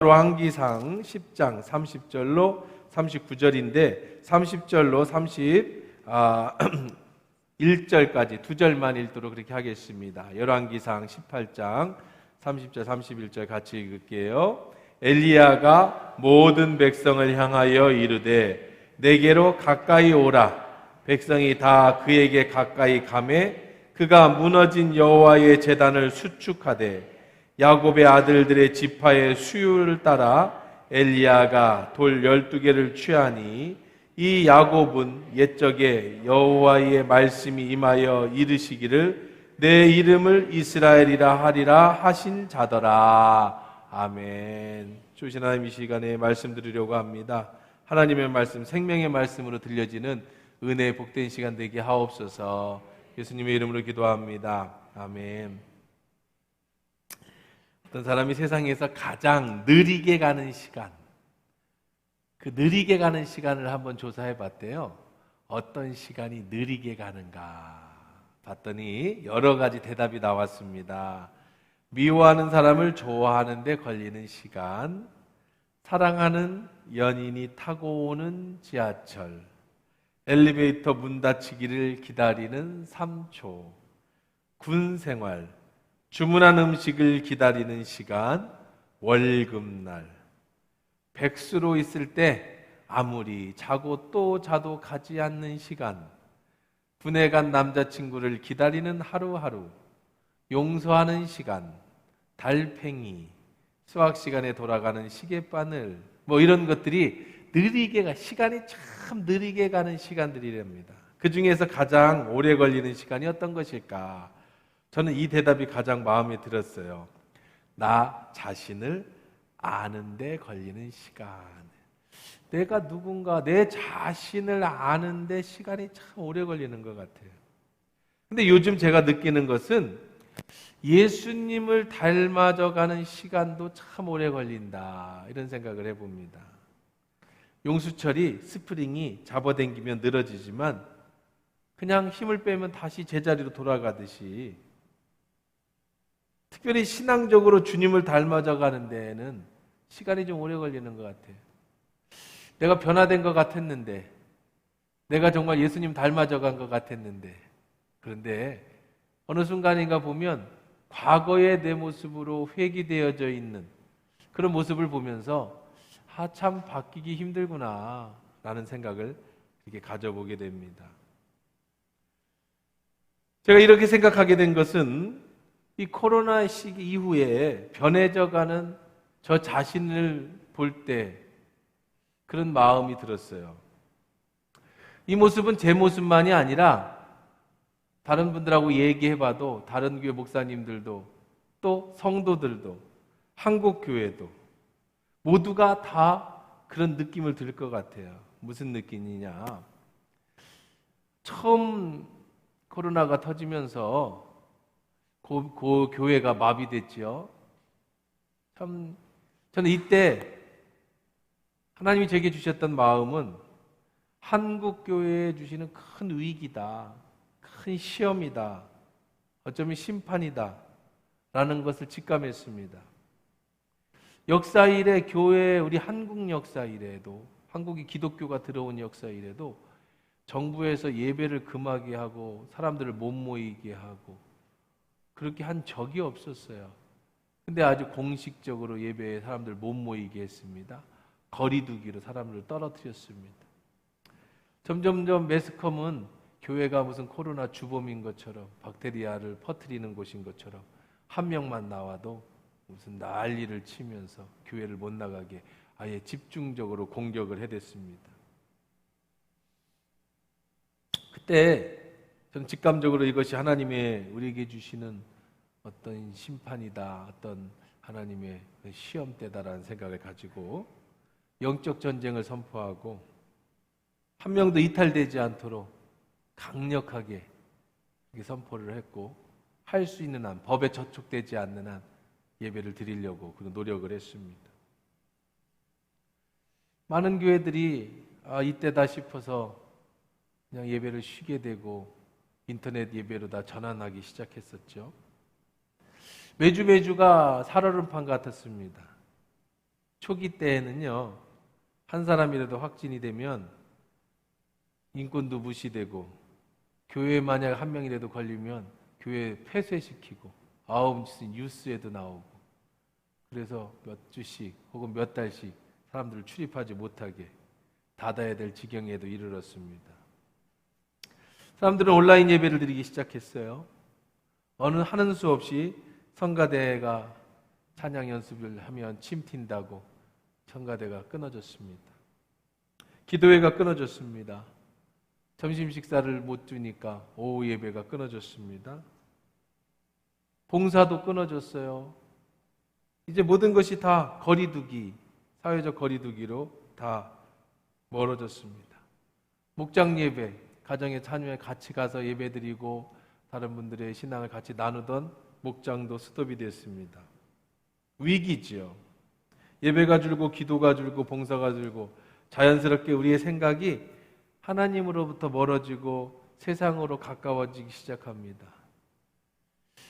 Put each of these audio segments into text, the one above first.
열왕기상 10장 30절로 39절인데 30절로 31절까지 두 절만 읽도록 그렇게 하겠습니다. 열왕기상 18장 30절 31절 같이 읽을게요. 엘리야가 모든 백성을 향하여 이르되 내게로 가까이 오라. 백성이 다 그에게 가까이 가매 그가 무너진 여호와의 제단을 수축하되 야곱의 아들들의 지파의 수요를 따라 엘리야가 돌 12개를 취하니 이 야곱은 옛적에 여호와의 말씀이 임하여 이르시기를 내 이름을 이스라엘이라 하리라 하신 자더라. 아멘. 주신 하나님, 이 시간에 말씀 드리려고 합니다. 하나님의 말씀, 생명의 말씀으로 들려지는 은혜의 복된 시간 되게 하옵소서. 예수님의 이름으로 기도합니다. 아멘. 어떤 사람이 세상에서 가장 느리게 가는 시간, 그 느리게 가는 시간을 한번 조사해 봤대요. 어떤 시간이 느리게 가는가 봤더니 여러 가지 대답이 나왔습니다. 미워하는 사람을 좋아하는 데 걸리는 시간, 사랑하는 연인이 타고 오는 지하철, 엘리베이터 문 닫히기를 기다리는 3초, 군 생활, 주문한 음식을 기다리는 시간, 월급날, 백수로 있을 때 아무리 자고 또 자도 가지 않는 시간, 군에 간 남자친구를 기다리는 하루하루, 용서하는 시간, 달팽이, 수학 시간에 돌아가는 시계바늘, 이런 것들이 시간이 참 느리게 가는 시간들이랍니다. 그 중에서 가장 오래 걸리는 시간이 어떤 것일까? 저는 이 대답이 가장 마음에 들었어요. 나 자신을 아는데 걸리는 시간. 내가 누군가, 내 자신을 아는데 시간이 참 오래 걸리는 것 같아요. 근데 요즘 제가 느끼는 것은 예수님을 닮아져가는 시간도 참 오래 걸린다, 이런 생각을 해봅니다. 용수철이 스프링이 잡아당기면 늘어지지만 그냥 힘을 빼면 다시 제자리로 돌아가듯이 특별히 신앙적으로 주님을 닮아져 가는 데에는 시간이 좀 오래 걸리는 것 같아요. 내가 변화된 것 같았는데, 내가 정말 예수님 닮아져 간 것 같았는데, 그런데 어느 순간인가 보면 과거의 내 모습으로 회귀되어져 있는 그런 모습을 보면서 참 바뀌기 힘들구나 라는 생각을 이렇게 가져보게 됩니다. 제가 이렇게 생각하게 된 것은 이 코로나 시기 이후에 변해져가는 저 자신을 볼 때 그런 마음이 들었어요. 이 모습은 제 모습만이 아니라 다른 분들하고 얘기해봐도 다른 교회 목사님들도 또 성도들도 한국 교회도 모두가 다 그런 느낌을 들 것 같아요. 무슨 느낌이냐? 처음 코로나가 터지면서 그 교회가 마비됐지요. 참 저는 이때 하나님이 제게 주셨던 마음은 한국 교회에 주시는 큰 위기다, 큰 시험이다, 어쩌면 심판이다 라는 것을 직감했습니다. 역사 이래 교회, 우리 한국 역사 이래도, 한국이 기독교가 들어온 역사 이래도 정부에서 예배를 금하게 하고 사람들을 못 모이게 하고 그렇게 한 적이 없었어요. 근데 아주 공식적으로 예배에 사람들 못 모이게 했습니다. 거리두기로 사람들을 떨어뜨렸습니다. 점점점 매스컴은 교회가 무슨 코로나 주범인 것처럼, 박테리아를 퍼뜨리는 곳인 것처럼 한 명만 나와도 무슨 난리를 치면서 교회를 못 나가게 아예 집중적으로 공격을 해댔습니다. 그때 저는 직감적으로 이것이 하나님의 우리에게 주시는 어떤 심판이다, 어떤 하나님의 시험 때다라는 생각을 가지고 영적 전쟁을 선포하고 한 명도 이탈되지 않도록 강력하게 선포를 했고, 할 수 있는 한, 법에 저촉되지 않는 한 예배를 드리려고 그런 노력을 했습니다. 많은 교회들이 이때다 싶어서 그냥 예배를 쉬게 되고 인터넷 예배로 다 전환하기 시작했었죠. 매주가 살얼음판 같았습니다. 초기 때에는요, 한 사람이라도 확진이 되면 인권도 무시되고, 교회에 만약 한 명이라도 걸리면 교회 폐쇄시키고, 뉴스에도 나오고, 그래서 몇 주씩 혹은 몇 달씩 사람들을 출입하지 못하게 닫아야 될 지경에도 이르렀습니다. 사람들은 온라인 예배를 드리기 시작했어요. 어느 하는 수 없이 성가대가 찬양 연습을 하면 침 튄다고 성가대가 끊어졌습니다. 기도회가 끊어졌습니다. 점심 식사를 못 주니까 오후 예배가 끊어졌습니다. 봉사도 끊어졌어요. 이제 모든 것이 다 거리두기, 사회적 거리두기로 다 멀어졌습니다. 목장 예배, 가정의 자녀에 같이 가서 예배드리고 다른 분들의 신앙을 같이 나누던 목장도 스톱이 됐습니다. 위기지요. 예배가 줄고 기도가 줄고 봉사가 줄고 자연스럽게 우리의 생각이 하나님으로부터 멀어지고 세상으로 가까워지기 시작합니다.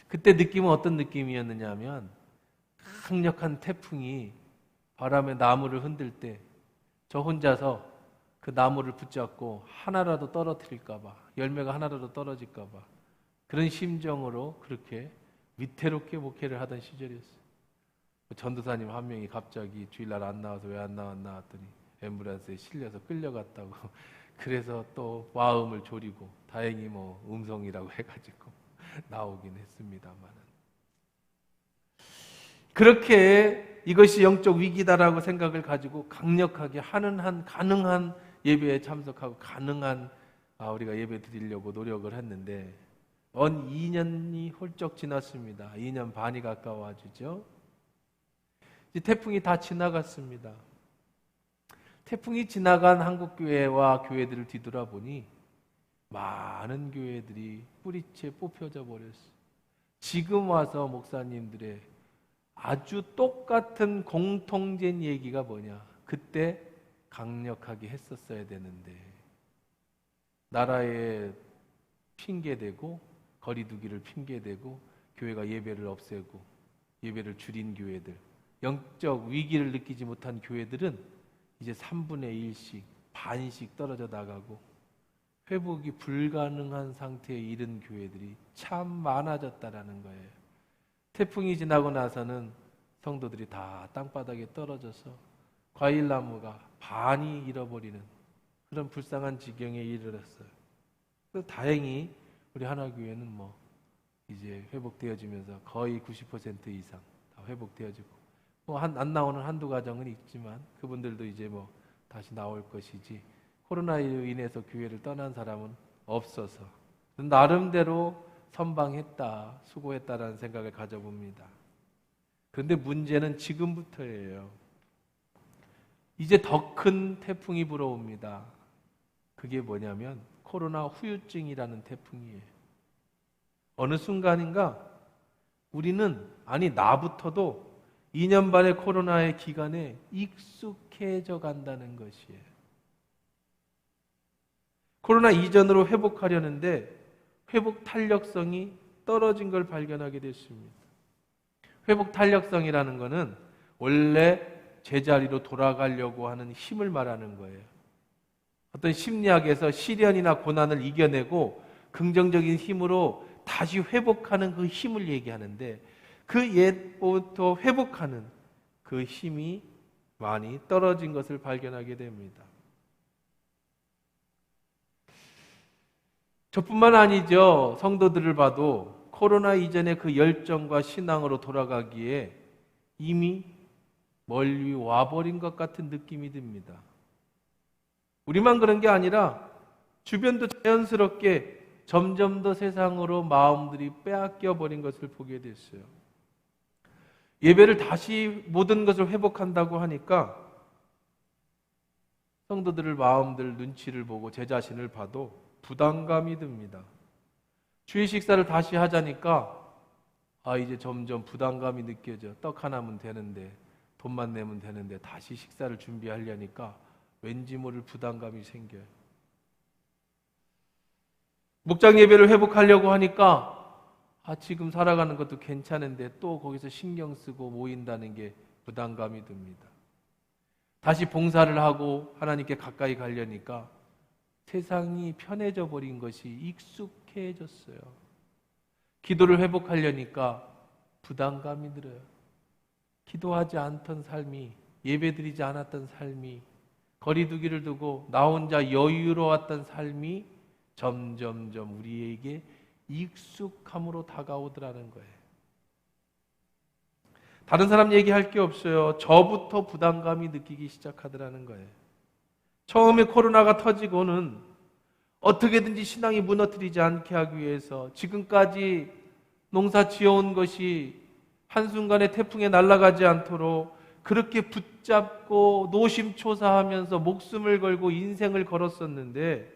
그때 느낌은 어떤 느낌이었느냐 하면 강력한 태풍이 바람에 나무를 흔들 때 저 혼자서 그 나무를 붙잡고 하나라도 떨어뜨릴까 봐, 열매가 하나라도 떨어질까 봐 그런 심정으로 그렇게 위태롭게 목회를 하던 시절이었어요. 전도사님 한 명이 갑자기 주일날 안 나와서 왜 안 나왔나 했더니 앰뷸런스에 실려서 끌려갔다고. 그래서 또 마음을 졸이고 다행히 음성이라고 해가지고 나오긴 했습니다만, 그렇게 이것이 영적 위기다라고 생각을 가지고 강력하게 가능한 예배에 참석하고 가능한 우리가 예배 드리려고 노력을 했는데 2년이 훌쩍 지났습니다. 2년 반이 가까워지죠. 이제 태풍이 다 지나갔습니다. 태풍이 지나간 한국교회와 교회들을 뒤돌아보니 많은 교회들이 뿌리채 뽑혀져 버렸어요. 지금 와서 목사님들의 아주 똑같은 공통된 얘기가 뭐냐? 그때 강력하게 했었어야 되는데 나라에 핑계대고 거리두기를 핑계대고 교회가 예배를 없애고 예배를 줄인 교회들, 영적 위기를 느끼지 못한 교회들은 이제 3분의 1씩 반씩 떨어져 나가고 회복이 불가능한 상태에 이른 교회들이 참 많아졌다라는 거예요. 태풍이 지나고 나서는 성도들이 다 땅바닥에 떨어져서 과일나무가 반이 잃어버리는 그런 불쌍한 지경에 이르렀어요. 그래서 다행히 우리 하나교회는 이제 회복되어지면서 거의 90% 이상 다 회복되어지고 안 나오는 한두 가정은 있지만 그분들도 이제 다시 나올 것이지 코로나로 인해서 교회를 떠난 사람은 없어서 나름대로 선방했다, 수고했다라는 생각을 가져봅니다. 그런데 문제는 지금부터예요. 이제 더 큰 태풍이 불어옵니다. 그게 뭐냐면 코로나 후유증이라는 태풍이에요. 어느 순간인가 우리는, 나부터도 2년 반의 코로나의 기간에 익숙해져 간다는 것이에요. 코로나 이전으로 회복하려는데 회복 탄력성이 떨어진 걸 발견하게 됐습니다. 회복 탄력성이라는 것은 원래 제자리로 돌아가려고 하는 힘을 말하는 거예요. 어떤 심리학에서 시련이나 고난을 이겨내고 긍정적인 힘으로 다시 회복하는 그 힘을 얘기하는데 그 옛부터 회복하는 그 힘이 많이 떨어진 것을 발견하게 됩니다. 저뿐만 아니죠. 성도들을 봐도 코로나 이전의 그 열정과 신앙으로 돌아가기에 이미 멀리 와버린 것 같은 느낌이 듭니다. 우리만 그런 게 아니라 주변도 자연스럽게 점점 더 세상으로 마음들이 빼앗겨 버린 것을 보게 됐어요. 예배를 다시 모든 것을 회복한다고 하니까 성도들의 마음들 눈치를 보고 제 자신을 봐도 부담감이 듭니다. 주일 식사를 다시 하자니까 이제 점점 부담감이 느껴져. 떡 하나면 되는데, 돈만 내면 되는데 다시 식사를 준비하려니까 왠지 모를 부담감이 생겨요. 목장 예배를 회복하려고 하니까 지금 살아가는 것도 괜찮은데 또 거기서 신경 쓰고 모인다는 게 부담감이 듭니다. 다시 봉사를 하고 하나님께 가까이 가려니까 세상이 편해져 버린 것이 익숙해졌어요. 기도를 회복하려니까 부담감이 들어요. 기도하지 않던 삶이, 예배드리지 않았던 삶이, 거리두기를 두고 나 혼자 여유로웠던 삶이 점점점 우리에게 익숙함으로 다가오더라는 거예요. 다른 사람 얘기할 게 없어요. 저부터 부담감이 느끼기 시작하더라는 거예요. 처음에 코로나가 터지고는 어떻게든지 신앙이 무너뜨리지 않게 하기 위해서 지금까지 농사 지어온 것이 한순간에 태풍에 날아가지 않도록 그렇게 붙잡고 노심초사하면서 목숨을 걸고 인생을 걸었었는데,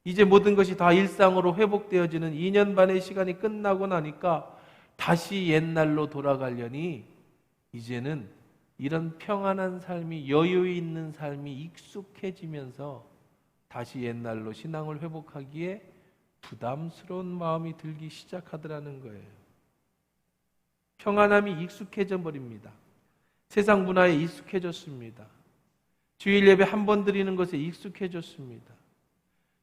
이제 모든 것이 다 일상으로 회복되어지는 2년 반의 시간이 끝나고 나니까 다시 옛날로 돌아가려니 이제는 이런 평안한 삶이, 여유 있는 삶이 익숙해지면서 다시 옛날로 신앙을 회복하기에 부담스러운 마음이 들기 시작하더라는 거예요. 평안함이 익숙해져 버립니다. 세상 문화에 익숙해졌습니다. 주일 예배 한 번 드리는 것에 익숙해졌습니다.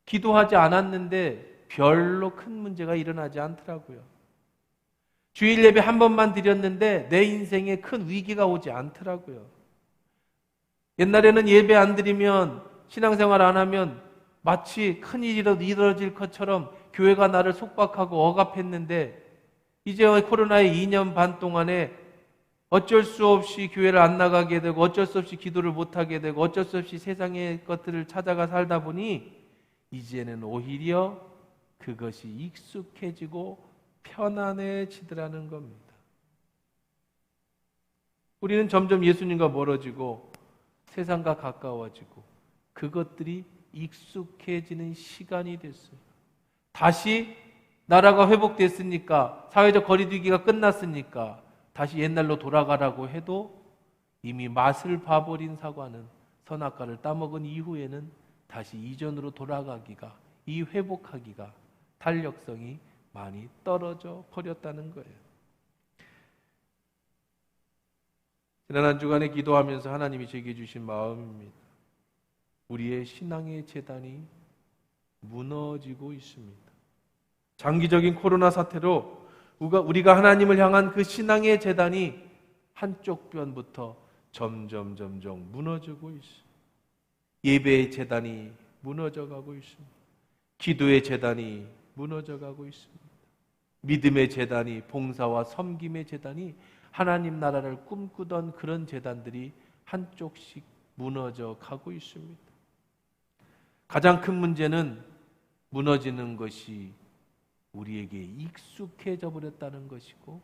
기도하지 않았는데 별로 큰 문제가 일어나지 않더라고요. 주일 예배 한 번만 드렸는데 내 인생에 큰 위기가 오지 않더라고요. 옛날에는 예배 안 드리면, 신앙생활 안 하면 마치 큰일이라도 이루어질 것처럼 교회가 나를 속박하고 억압했는데, 이제 코로나의 2년 반 동안에 어쩔 수 없이 교회를 안 나가게 되고 어쩔 수 없이 기도를 못하게 되고 어쩔 수 없이 세상의 것들을 찾아가 살다 보니 이제는 오히려 그것이 익숙해지고 편안해지더라는 겁니다. 우리는 점점 예수님과 멀어지고 세상과 가까워지고 그것들이 익숙해지는 시간이 됐어요. 다시 나라가 회복됐으니까, 사회적 거리두기가 끝났으니까 다시 옛날로 돌아가라고 해도 이미 맛을 봐버린 사과는, 선악과를 따먹은 이후에는 다시 이전으로 돌아가기가, 이 회복하기가 탄력성이 많이 떨어져 버렸다는 거예요. 지난 한 주간에 기도하면서 하나님이 제게 주신 마음입니다. 우리의 신앙의 재단이 무너지고 있습니다. 장기적인 코로나 사태로 우리가 하나님을 향한 그 신앙의 재단이 한쪽 변부터 점점 무너지고 있습니다. 예배의 재단이 무너져가고 있습니다. 기도의 재단이 무너져가고 있습니다. 믿음의 재단이, 봉사와 섬김의 재단이, 하나님 나라를 꿈꾸던 그런 재단들이 한쪽씩 무너져 가고 있습니다. 가장 큰 문제는 무너지는 것이 우리에게 익숙해져 버렸다는 것이고,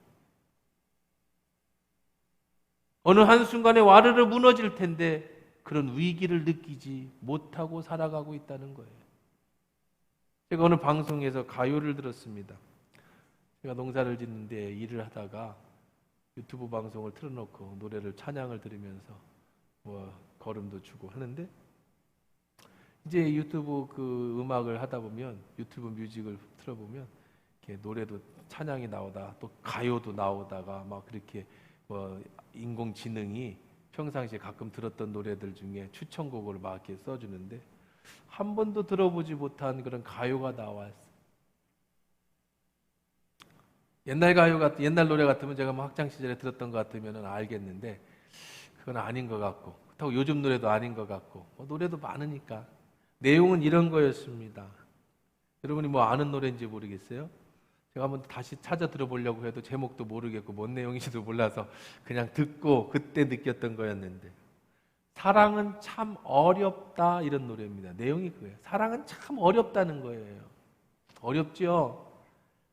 어느 한순간에 와르르 무너질 텐데 그런 위기를 느끼지 못하고 살아가고 있다는 거예요. 제가 어느 방송에서 가요를 들었습니다. 제가 농사를 짓는데 일을 하다가 유튜브 방송을 틀어놓고 노래를, 찬양을 들으면서 걸음도 주고 하는데, 이제 유튜브 그 음악을 하다 보면, 유튜브 뮤직을 틀어보면 이렇게 노래도, 찬양이 나오다 또 가요도 나오다가 막 그렇게 인공지능이 평상시에 가끔 들었던 노래들 중에 추천곡을 막 이렇게 써주는데, 한 번도 들어보지 못한 그런 가요가 나왔어요. 옛날 노래 같으면 제가 뭐 학창 시절에 들었던 것 같으면 알겠는데, 그건 아닌 것 같고, 그렇다고 요즘 노래도 아닌 것 같고, 노래도 많으니까. 내용은 이런 거였습니다. 여러분이 뭐 아는 노래인지 모르겠어요? 제가 한번 다시 찾아 들어보려고 해도 제목도 모르겠고 뭔 내용인지도 몰라서 그냥 듣고 그때 느꼈던 거였는데, 사랑은 참 어렵다, 이런 노래입니다. 내용이 그거예요. 사랑은 참 어렵다는 거예요. 어렵죠?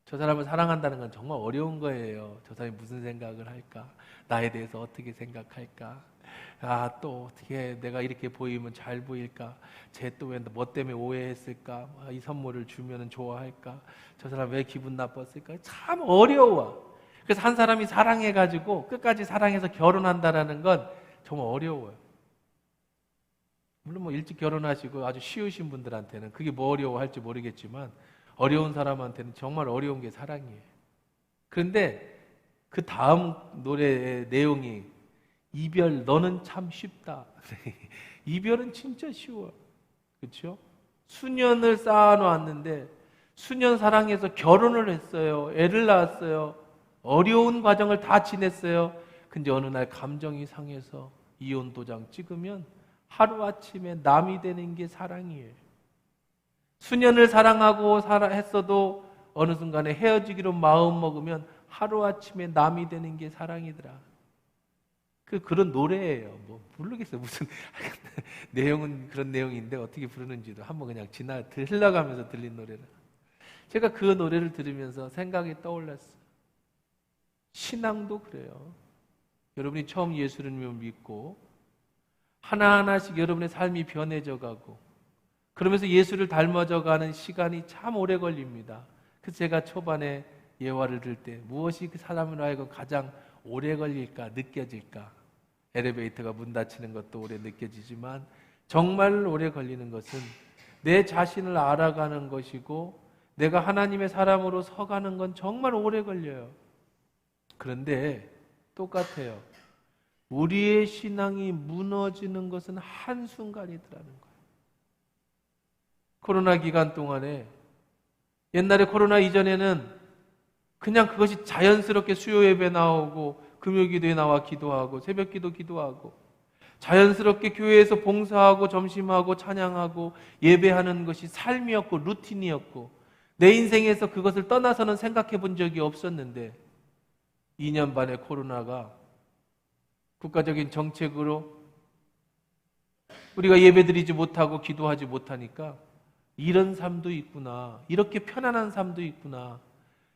저 사람을 사랑한다는 건 정말 어려운 거예요. 저 사람이 무슨 생각을 할까? 나에 대해서 어떻게 생각할까? 또 어떻게 내가 이렇게 보이면 잘 보일까? 쟤 또 왜 뭐 때문에 오해했을까? 이 선물을 주면 좋아할까? 저 사람 왜 기분 나빴을까? 참 어려워. 그래서 한 사람이 사랑해가지고 끝까지 사랑해서 결혼한다라는 건 정말 어려워요. 물론 뭐 일찍 결혼하시고 아주 쉬우신 분들한테는 그게 뭐 어려워할지 모르겠지만, 어려운 사람한테는 정말 어려운 게 사랑이에요. 그런데 그 다음 노래의 내용이 이별 너는 참 쉽다. 이별은 진짜 쉬워. 그렇죠? 수년을 쌓아놓았는데 수년 사랑해서 결혼을 했어요. 애를 낳았어요. 어려운 과정을 다 지냈어요. 근데 어느 날 감정이 상해서 이혼 도장 찍으면 하루아침에 남이 되는 게 사랑이에요. 수년을 사랑하고 했어도 어느 순간에 헤어지기로 마음 먹으면 하루아침에 남이 되는 게 사랑이더라. 그런 노래예요. 뭐 모르겠어요. 무슨 내용은 그런 내용인데 어떻게 부르는지도 한번 그냥 흘러가면서 들린 노래를. 제가 그 노래를 들으면서 생각이 떠올랐어요. 신앙도 그래요. 여러분이 처음 예수를 믿고 하나하나씩 여러분의 삶이 변해져 가고 그러면서 예수를 닮아져 가는 시간이 참 오래 걸립니다. 그래서 제가 초반에 예화를 들 때 무엇이 그 사람으로 하여금 가장 오래 걸릴까 느껴질까? 엘리베이터가 문 닫히는 것도 오래 느껴지지만 정말 오래 걸리는 것은 내 자신을 알아가는 것이고 내가 하나님의 사람으로 서가는 건 정말 오래 걸려요. 그런데 똑같아요. 우리의 신앙이 무너지는 것은 한순간이더라는 거예요. 코로나 기간 동안에 옛날에 코로나 이전에는 그냥 그것이 자연스럽게 수요 예배 나오고 금요기도에 나와 기도하고 새벽기도 기도하고 자연스럽게 교회에서 봉사하고 점심하고 찬양하고 예배하는 것이 삶이었고 루틴이었고 내 인생에서 그것을 떠나서는 생각해 본 적이 없었는데 2년 반의 코로나가 국가적인 정책으로 우리가 예배드리지 못하고 기도하지 못하니까 이런 삶도 있구나. 이렇게 편안한 삶도 있구나.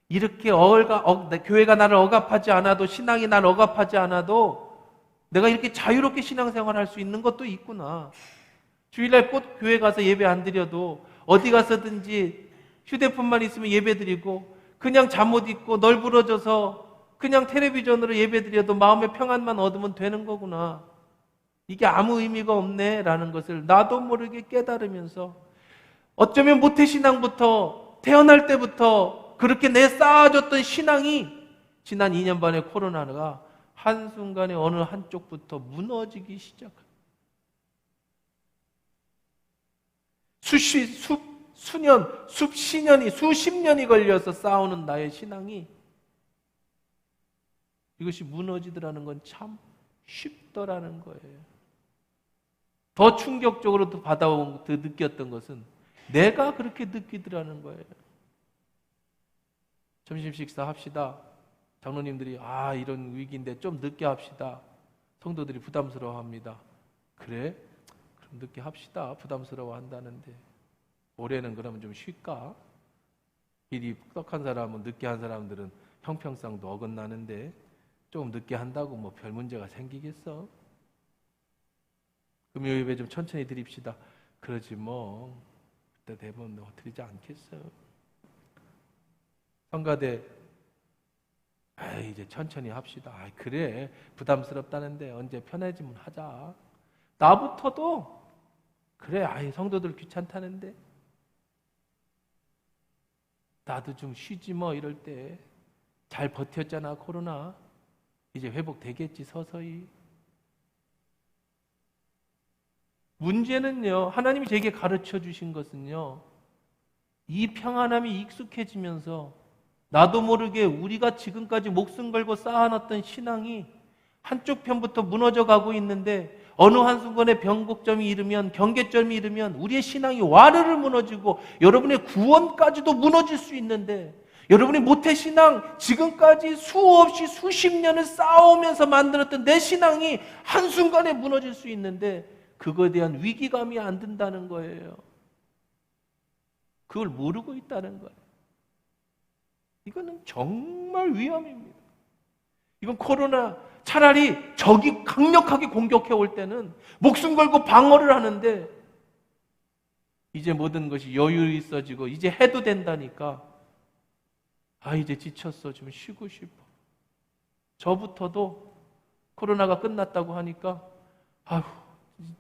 이렇게 교회가 나를 억압하지 않아도 신앙이 나를 억압하지 않아도 내가 이렇게 자유롭게 신앙생활할 수 있는 것도 있구나. 주일날 꼭 교회 가서 예배 안 드려도 어디 가서든지 휴대폰만 있으면 예배 드리고 그냥 잠옷 입고 널브러져서 그냥 텔레비전으로 예배 드려도 마음의 평안만 얻으면 되는 거구나. 이게 아무 의미가 없네 라는 것을 나도 모르게 깨달으면서 어쩌면 모태신앙부터 태어날 때부터 그렇게 내 쌓아줬던 신앙이 지난 2년 반의 코로나가 한순간에 어느 한쪽부터 무너지기 시작합니다. 수십 년이 걸려서 쌓아오는 나의 신앙이 이것이 무너지더라는 건 참 쉽더라는 거예요. 더 충격적으로 더 느꼈던 것은 내가 그렇게 느끼더라는 거예요. 점심 식사 합시다. 장로님들이 이런 위기인데 좀 늦게 합시다. 성도들이 부담스러워합니다. 그래? 그럼 늦게 합시다. 부담스러워 한다는데 올해는 그러면 좀 쉴까? 일이 뻑뻑한 사람은 늦게 한 사람들은 형평성도 어긋나는데 좀 늦게 한다고 뭐 별 문제가 생기겠어? 금요 예배 좀 천천히 드립시다. 그러지 뭐 그때 되면 드리지 않겠어? 성가대 이제 천천히 합시다. 그래 부담스럽다는데 언제 편해지면 하자. 나부터도 그래 성도들 귀찮다는데 나도 좀 쉬지 뭐 이럴 때 잘 버텼잖아 코로나. 이제 회복되겠지 서서히. 문제는요 하나님이 제게 가르쳐 주신 것은요 이 평안함이 익숙해지면서 나도 모르게 우리가 지금까지 목숨 걸고 쌓아놨던 신앙이 한쪽 편부터 무너져 가고 있는데 어느 한순간에 변곡점이 이르면 경계점이 이르면 우리의 신앙이 와르르 무너지고 여러분의 구원까지도 무너질 수 있는데 여러분이 모태신앙 지금까지 수없이 수십 년을 쌓아오면서 만들었던 내 신앙이 한순간에 무너질 수 있는데 그거에 대한 위기감이 안 든다는 거예요. 그걸 모르고 있다는 거예요. 이거는 정말 위험입니다. 이건 코로나 차라리 적이 강력하게 공격해 올 때는 목숨 걸고 방어를 하는데 이제 모든 것이 여유 있어지고 이제 해도 된다니까 이제 지쳤어 좀 쉬고 싶어. 저부터도 코로나가 끝났다고 하니까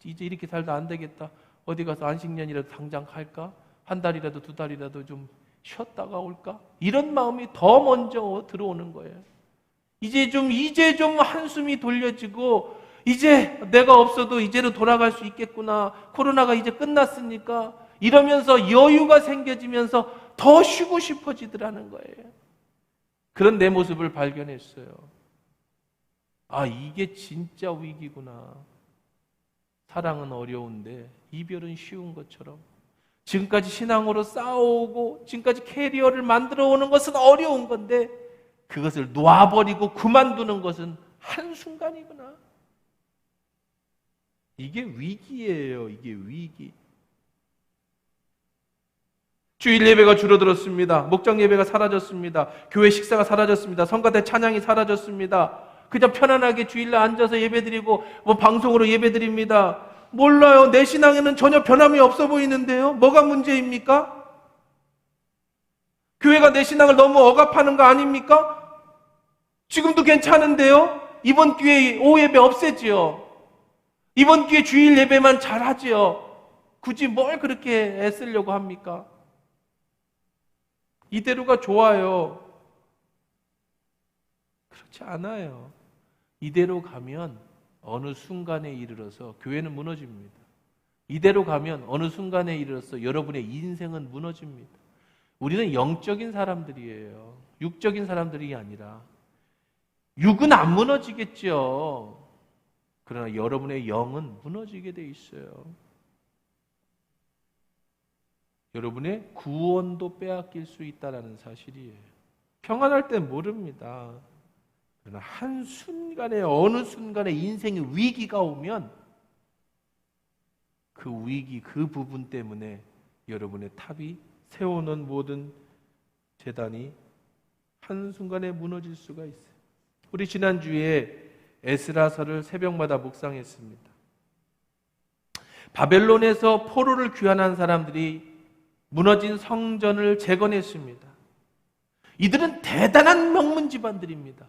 이제 이렇게 살다 안 되겠다. 어디 가서 안식년이라도 당장 할까? 한 달이라도 두 달이라도 좀 쉬었다가 올까? 이런 마음이 더 먼저 들어오는 거예요. 이제 좀 한숨이 돌려지고 이제 내가 없어도 이제는 돌아갈 수 있겠구나. 코로나가 이제 끝났으니까. 이러면서 여유가 생겨지면서 더 쉬고 싶어지더라는 거예요. 그런 내 모습을 발견했어요. 아, 이게 진짜 위기구나. 사랑은 어려운데 이별은 쉬운 것처럼 지금까지 신앙으로 싸워오고 지금까지 캐리어를 만들어 오는 것은 어려운 건데 그것을 놔버리고 그만두는 것은 한순간이구나. 이게 위기예요. 이게 위기. 주일 예배가 줄어들었습니다. 목장 예배가 사라졌습니다. 교회 식사가 사라졌습니다. 성가대 찬양이 사라졌습니다. 그냥 편안하게 주일날 앉아서 예배드리고 방송으로 예배드립니다. 몰라요. 내 신앙에는 전혀 변함이 없어 보이는데요. 뭐가 문제입니까? 교회가 내 신앙을 너무 억압하는 거 아닙니까? 지금도 괜찮은데요. 이번 기회에 오후 예배 없애지요. 이번 기회에 주일 예배만 잘하지요. 굳이 뭘 그렇게 애쓰려고 합니까? 이대로가 좋아요. 그렇지 않아요. 이대로 가면 어느 순간에 이르러서 교회는 무너집니다. 이대로 가면 어느 순간에 이르러서 여러분의 인생은 무너집니다. 우리는 영적인 사람들이에요. 육적인 사람들이 아니라. 육은 안 무너지겠죠. 그러나 여러분의 영은 무너지게 돼 있어요. 여러분의 구원도 빼앗길 수 있다는 사실이에요. 평안할 땐 모릅니다. 그러나 한순간에 어느 순간에 인생의 위기가 오면 그 위기, 그 부분 때문에 여러분의 탑이 세워놓은 모든 재단이 한순간에 무너질 수가 있어요. 우리 지난주에 에스라서를 새벽마다 묵상했습니다. 바벨론에서 포로를 귀환한 사람들이 무너진 성전을 재건했습니다. 이들은 대단한 명문 집안들입니다.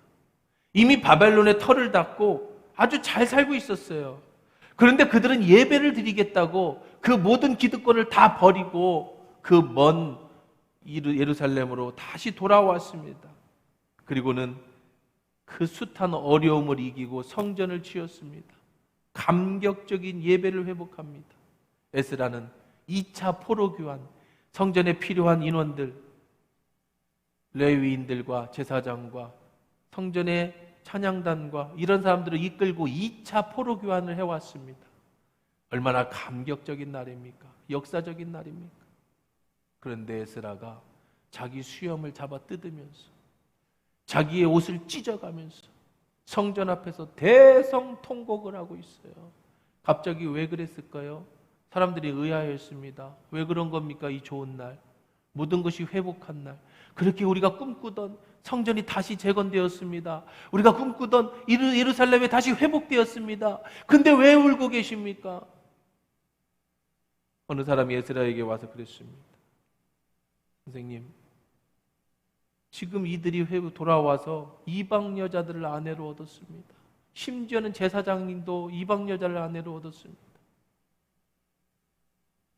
이미 바벨론의 터를 닫고 아주 잘 살고 있었어요. 그런데 그들은 예배를 드리겠다고 그 모든 기득권을 다 버리고 그 먼 예루살렘으로 다시 돌아왔습니다. 그리고는 그 숱한 어려움을 이기고 성전을 지었습니다. 감격적인 예배를 회복합니다. 에스라는 2차 포로 교환, 성전에 필요한 인원들, 레위인들과 제사장과 성전의 찬양단과 이런 사람들을 이끌고 2차 포로 교환을 해왔습니다. 얼마나 감격적인 날입니까? 역사적인 날입니까? 그런데 에스라가 자기 수염을 잡아 뜯으면서 자기의 옷을 찢어가면서 성전 앞에서 대성통곡을 하고 있어요. 갑자기 왜 그랬을까요? 사람들이 의아했습니다. 왜 그런 겁니까? 이 좋은 날, 모든 것이 회복한 날, 그렇게 우리가 꿈꾸던 성전이 다시 재건되었습니다. 우리가 꿈꾸던 예루살렘이 다시 회복되었습니다. 근데 왜 울고 계십니까? 어느 사람이 에스라에게 와서 그랬습니다. 선생님, 지금 이들이 돌아와서 이방 여자들을 아내로 얻었습니다. 심지어는 제사장님도 이방 여자를 아내로 얻었습니다.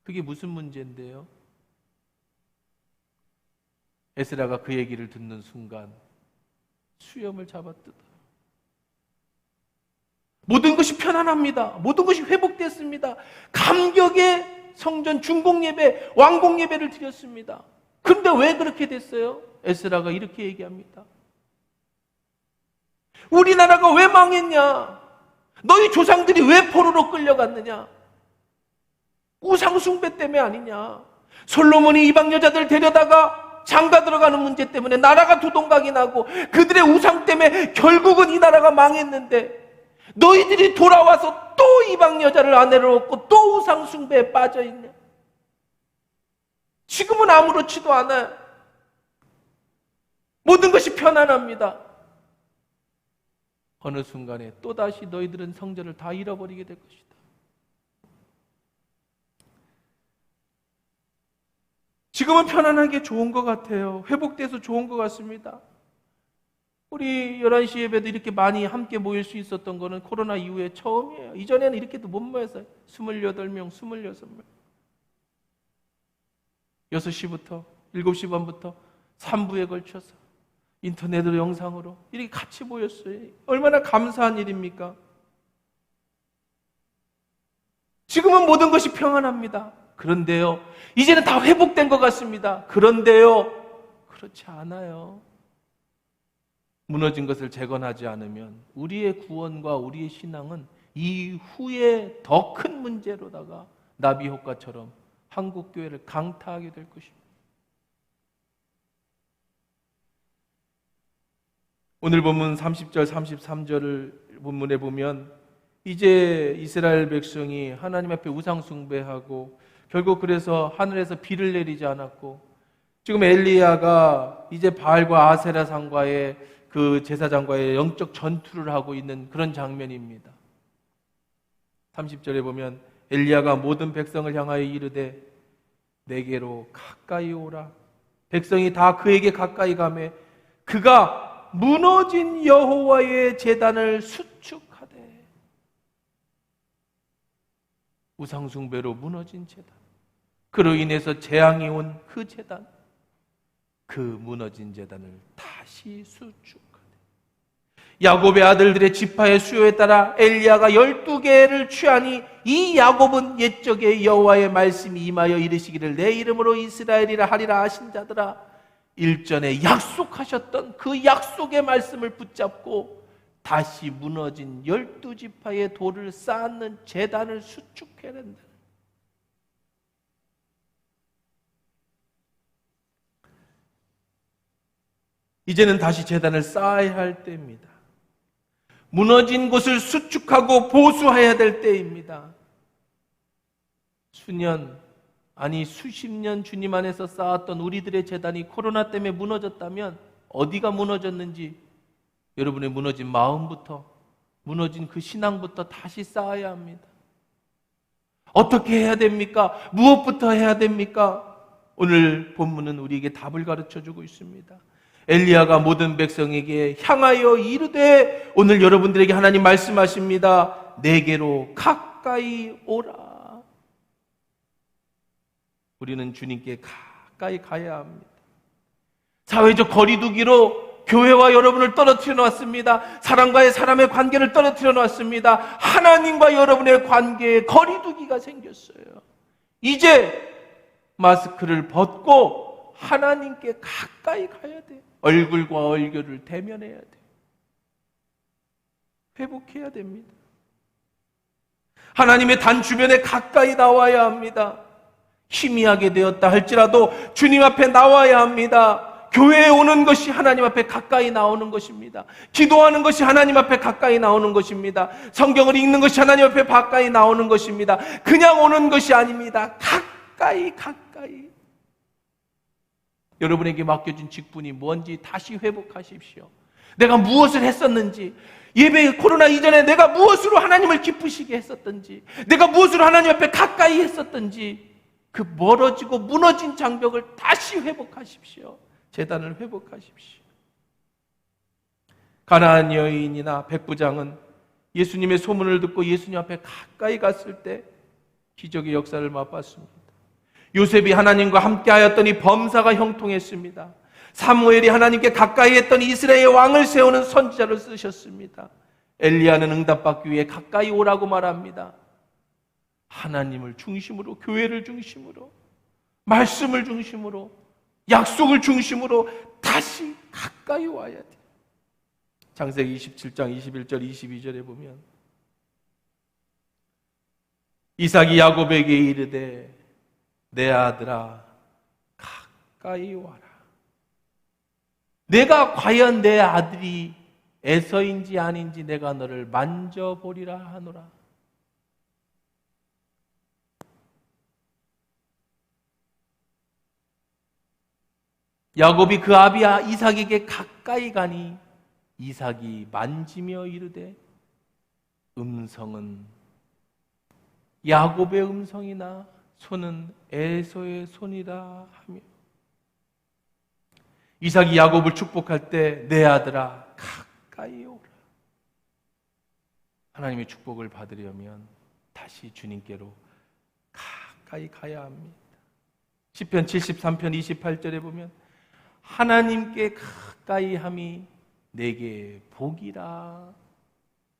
그게 무슨 문제인데요? 에스라가 그 얘기를 듣는 순간 수염을 잡아 뜯어요. 모든 것이 편안합니다. 모든 것이 회복됐습니다. 감격의 성전 중공 예배, 왕공 예배를 드렸습니다. 그런데 왜 그렇게 됐어요? 에스라가 이렇게 얘기합니다. 우리나라가 왜 망했냐? 너희 조상들이 왜 포로로 끌려갔느냐? 우상 숭배 때문에 아니냐? 솔로몬이 이방 여자들 데려다가 장가 들어가는 문제 때문에 나라가 두동강이 나고 그들의 우상 때문에 결국은 이 나라가 망했는데 너희들이 돌아와서 또 이방 여자를 아내로 얻고 또 우상 숭배에 빠져 있냐? 지금은 아무렇지도 않아요. 모든 것이 편안합니다. 어느 순간에 또다시 너희들은 성전을 다 잃어버리게 될 것이다. 지금은 편안하게 좋은 것 같아요. 회복돼서 좋은 것 같습니다. 우리 11시 예배도 이렇게 많이 함께 모일 수 있었던 거는 코로나 이후에 처음이에요. 이전에는 이렇게도 못 모였어요. 28명, 26명. 6시부터 7시 반부터 3부에 걸쳐서 인터넷으로 영상으로 이렇게 같이 모였어요. 얼마나 감사한 일입니까? 지금은 모든 것이 평안합니다. 그런데요, 이제는 다 회복된 것 같습니다. 그런데요, 그렇지 않아요. 무너진 것을 재건하지 않으면 우리의 구원과 우리의 신앙은 이후에 더 큰 문제로다가 나비 효과처럼 한국 교회를 강타하게 될 것입니다. 오늘 본문 30절 33절을 본문에 보면 이제 이스라엘 백성이 하나님 앞에 우상 숭배하고 결국 그래서 하늘에서 비를 내리지 않았고 지금 엘리야가 이제 바알과 아세라상과의 그 제사장과의 영적 전투를 하고 있는 그런 장면입니다. 30절에 보면 엘리야가 모든 백성을 향하여 이르되 내게로 가까이 오라. 백성이 다 그에게 가까이 가매 그가 무너진 여호와의 제단을 수축하되. 우상 숭배로 무너진 제단, 그로 인해서 재앙이 온 그 제단, 그 무너진 제단을 다시 수축하되. 야곱의 아들들의 지파의 수요에 따라 엘리야가 12개를 취하니 이 야곱은 옛적에 여호와의 말씀이 임하여 이르시기를 내 이름으로 이스라엘이라 하리라 하신 자들아, 일전에 약속하셨던 그 약속의 말씀을 붙잡고 다시 무너진 12지파의 돌을 쌓는 제단을 수축해야 된다. 이제는 다시 제단을 쌓아야 할 때입니다. 무너진 곳을 수축하고 보수해야 될 때입니다. 수년, 아니 수십 년 주님 안에서 쌓았던 우리들의 제단이 코로나 때문에 무너졌다면 어디가 무너졌는지 여러분의 무너진 마음부터, 무너진 그 신앙부터 다시 쌓아야 합니다. 어떻게 해야 됩니까? 무엇부터 해야 됩니까? 오늘 본문은 우리에게 답을 가르쳐주고 있습니다. 엘리야가 모든 백성에게 향하여 이르되, 오늘 여러분들에게 하나님 말씀하십니다. 내게로 가까이 오라. 우리는 주님께 가까이 가야 합니다. 사회적 거리두기로 교회와 여러분을 떨어뜨려 놨습니다. 사람과의 사람의 관계를 떨어뜨려 놨습니다. 하나님과 여러분의 관계에 거리두기가 생겼어요. 이제 마스크를 벗고 하나님께 가까이 가야 돼요. 얼굴과 얼굴을 대면해야 돼요. 회복해야 됩니다. 하나님의 단 주변에 가까이 나와야 합니다. 희미하게 되었다 할지라도 주님 앞에 나와야 합니다. 교회에 오는 것이 하나님 앞에 가까이 나오는 것입니다. 기도하는 것이 하나님 앞에 가까이 나오는 것입니다. 성경을 읽는 것이 하나님 앞에 가까이 나오는 것입니다. 그냥 오는 것이 아닙니다. 가까이. 여러분에게 맡겨진 직분이 뭔지 다시 회복하십시오. 내가 무엇을 했었는지, 예배 코로나 이전에 내가 무엇으로 하나님을 기쁘시게 했었던지, 내가 무엇으로 하나님 앞에 가까이 했었던지, 그 멀어지고 무너진 장벽을 다시 회복하십시오. 제단을 회복하십시오. 가나안 여인이나 백부장은 예수님의 소문을 듣고 예수님 앞에 가까이 갔을 때 기적의 역사를 맛봤습니다. 요셉이 하나님과 함께 하였더니 범사가 형통했습니다. 사무엘이 하나님께 가까이 했더니 이스라엘의 왕을 세우는 선지자를 쓰셨습니다. 엘리야는 응답받기 위해 가까이 오라고 말합니다. 하나님을 중심으로, 교회를 중심으로, 말씀을 중심으로, 약속을 중심으로 다시 가까이 와야 돼요. 창세기 27장 21절 22절에 보면 이삭이 야곱에게 이르되 내 아들아 가까이 와라. 내가 과연 내 아들이 에서인지 아닌지 내가 너를 만져보리라 하노라. 야곱이 그 아비 이삭에게 가까이 가니 이삭이 만지며 이르되 음성은 야곱의 음성이나 손은 에서의 손이라 하며. 이삭이 야곱을 축복할 때 내 아들아 가까이 오라. 하나님의 축복을 받으려면 다시 주님께로 가까이 가야 합니다. 시편 73편 28절에 보면 하나님께 가까이 함이 내게 복이라.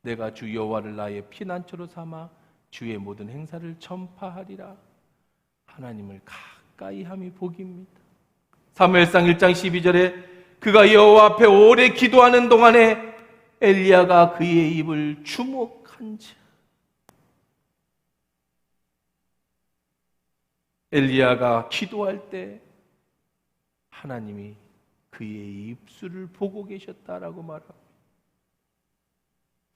내가 주 여호와를 나의 피난처로 삼아 주의 모든 행사를 전파하리라. 하나님을 가까이 함이 복입니다. 사무엘상 1장 12절에 그가 여호와 앞에 오래 기도하는 동안에 엘리야가 그의 입을 주목한지라. 엘리야가 기도할 때 하나님이 그의 입술을 보고 계셨다라고 말합니다.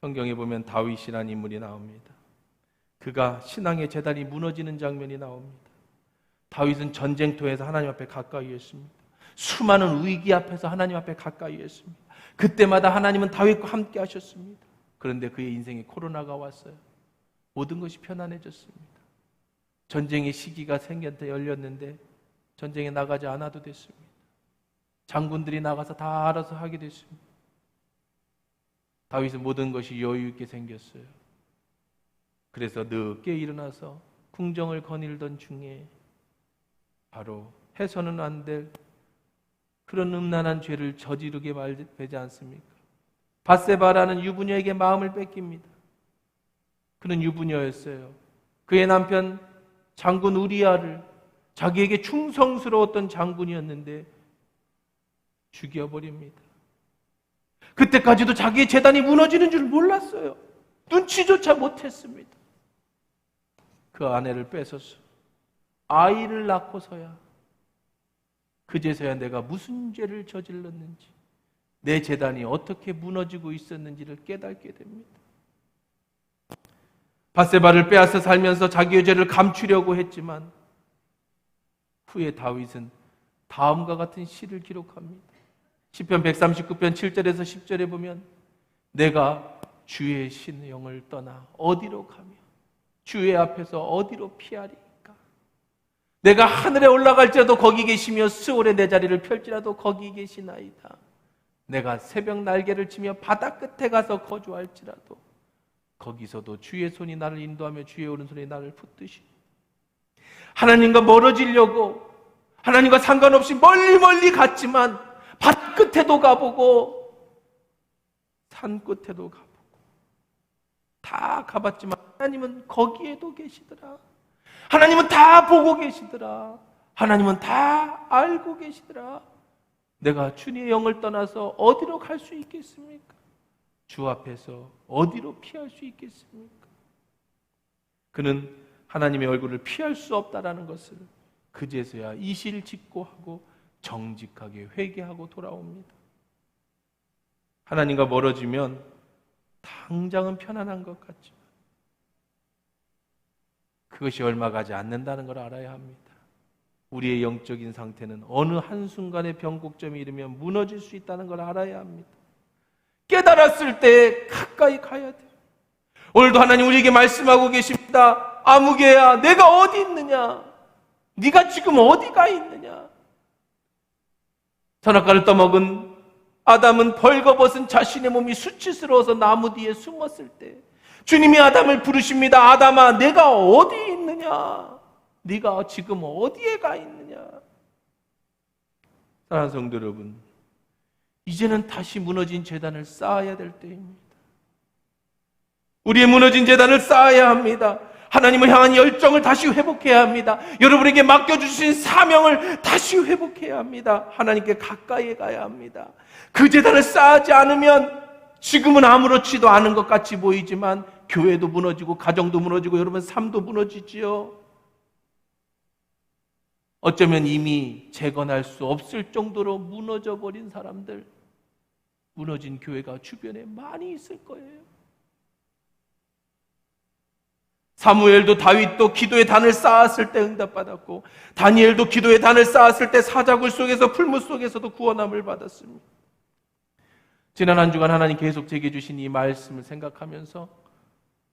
성경에 보면 다윗이라는 인물이 나옵니다. 그가 신앙의 제단이 무너지는 장면이 나옵니다. 다윗은 전쟁터에서 하나님 앞에 가까이 했습니다. 수많은 위기 앞에서 하나님 앞에 가까이 했습니다. 그때마다 하나님은 다윗과 함께 하셨습니다. 그런데 그의 인생에 코로나가 왔어요. 모든 것이 편안해졌습니다. 전쟁의 시기가 생겼는데 열렸는데 전쟁에 나가지 않아도 됐습니다. 장군들이 나가서 다 알아서 하게 됐습니다. 다윗은 모든 것이 여유 있게 생겼어요. 그래서 늦게 일어나서 궁정을 거닐던 중에 바로 해서는 안 될 그런 음란한 죄를 저지르게 되지 않습니까? 밧세바라는 유부녀에게 마음을 뺏깁니다. 그는 유부녀였어요. 그의 남편 장군 우리아를, 자기에게 충성스러웠던 장군이었는데 죽여버립니다. 그때까지도 자기의 재단이 무너지는 줄 몰랐어요. 눈치조차 못했습니다. 그 아내를 뺏어서 아이를 낳고서야, 그제서야 내가 무슨 죄를 저질렀는지, 내 재단이 어떻게 무너지고 있었는지를 깨닫게 됩니다. 밧세바를 빼앗아 살면서 자기의 죄를 감추려고 했지만 후에 다윗은 다음과 같은 시를 기록합니다. 시편 139편 7절에서 10절에 보면 내가 주의 신령을 떠나 어디로 가며 주의 앞에서 어디로 피하리까? 내가 하늘에 올라갈지라도 거기 계시며 스올에 내 자리를 펼지라도 거기 계시나이다. 내가 새벽 날개를 치며 바다 끝에 가서 거주할지라도 거기서도 주의 손이 나를 인도하며 주의 오른손이 나를 붙드시니, 하나님과 멀어지려고 하나님과 상관없이 멀리 갔지만 바다 끝에도 가보고 산 끝에도 가보고 다 가봤지만 하나님은 거기에도 계시더라. 하나님은 다 보고 계시더라. 하나님은 다 알고 계시더라. 내가 주님의 영을 떠나서 어디로 갈 수 있겠습니까? 주 앞에서 어디로 피할 수 있겠습니까? 그는 하나님의 얼굴을 피할 수 없다라는 것을 그제서야 이실직고하고 정직하게 회개하고 돌아옵니다. 하나님과 멀어지면 당장은 편안한 것 같지만 그것이 얼마 가지 않는다는 걸 알아야 합니다. 우리의 영적인 상태는 어느 한순간의 변곡점이 이르면 무너질 수 있다는 걸 알아야 합니다. 깨달았을 때 가까이 가야 돼요. 오늘도 하나님 우리에게 말씀하고 계십니다. 아무개야, 내가 어디 있느냐? 네가 지금 어디가 있느냐? 선악과를 떠먹은 아담은 벌거벗은 자신의 몸이 수치스러워서 나무 뒤에 숨었을 때 주님이 아담을 부르십니다. 아담아, 내가 어디 있느냐? 네가 지금 어디에 가 있느냐? 사랑하는 성도 여러분, 이제는 다시 무너진 제단을 쌓아야 될 때입니다. 우리의 무너진 제단을 쌓아야 합니다. 하나님을 향한 열정을 다시 회복해야 합니다. 여러분에게 맡겨주신 사명을 다시 회복해야 합니다. 하나님께 가까이 가야 합니다. 그 제단을 쌓지 않으면 지금은 아무렇지도 않은 것 같이 보이지만 교회도 무너지고 가정도 무너지고 여러분 삶도 무너지지요. 어쩌면 이미 재건할 수 없을 정도로 무너져 버린 사람들, 무너진 교회가 주변에 많이 있을 거예요. 사무엘도 다윗도 기도의 단을 쌓았을 때 응답받았고, 다니엘도 기도의 단을 쌓았을 때 사자굴 속에서 풀무 속에서도 구원함을 받았습니다. 지난 한 주간 하나님 계속 제게 주신 이 말씀을 생각하면서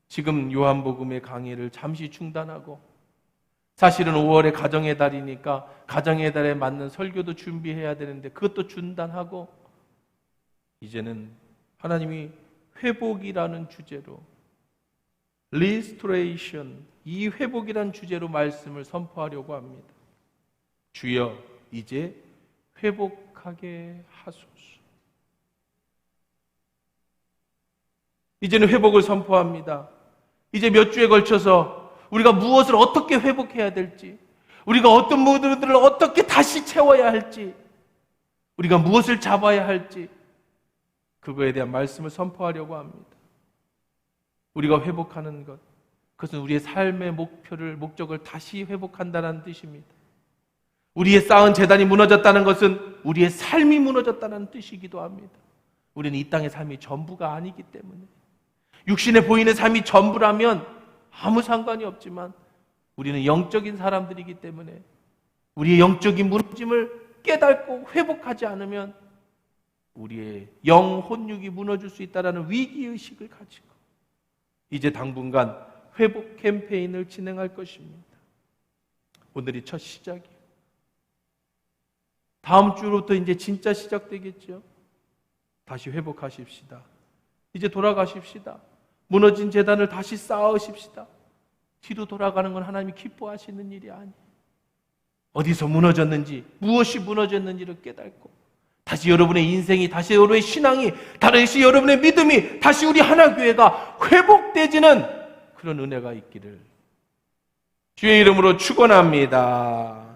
지금 요한복음의 강의를 잠시 중단하고, 사실은 5월에 가정의 달이니까 가정의 달에 맞는 설교도 준비해야 되는데 그것도 중단하고, 이제는 하나님이 회복이라는 주제로, restoration, 이 회복이라는 주제로 말씀을 선포하려고 합니다. 주여 이제 회복하게 하소서. 이제는 회복을 선포합니다. 이제 몇 주에 걸쳐서 우리가 무엇을 어떻게 회복해야 될지, 우리가 어떤 모드들을 어떻게 다시 채워야 할지, 우리가 무엇을 잡아야 할지, 그거에 대한 말씀을 선포하려고 합니다. 우리가 회복하는 것, 그것은 우리의 삶의 목적을 다시 회복한다는 뜻입니다. 우리의 쌓은 재단이 무너졌다는 것은 우리의 삶이 무너졌다는 뜻이기도 합니다. 우리는 이 땅의 삶이 전부가 아니기 때문에, 육신에 보이는 삶이 전부라면 아무 상관이 없지만 우리는 영적인 사람들이기 때문에 우리의 영적인 무너짐을 깨닫고 회복하지 않으면 우리의 영 혼육이 무너질 수 있다는 위기의식을 가지고 이제 당분간 회복 캠페인을 진행할 것입니다. 오늘이 첫 시작이에요. 다음 주로부터 이제 진짜 시작되겠죠. 다시 회복하십시다. 이제 돌아가십시다. 무너진 재단을 다시 쌓으십시다. 뒤로 돌아가는 건 하나님이 기뻐하시는 일이 아니에요. 어디서 무너졌는지, 무엇이 무너졌는지를 깨닫고 다시 여러분의 인생이, 다시 여러분의 신앙이, 다시 여러분의 믿음이, 다시 우리 하나교회가 회복되지는 그런 은혜가 있기를 주의 이름으로 축원합니다.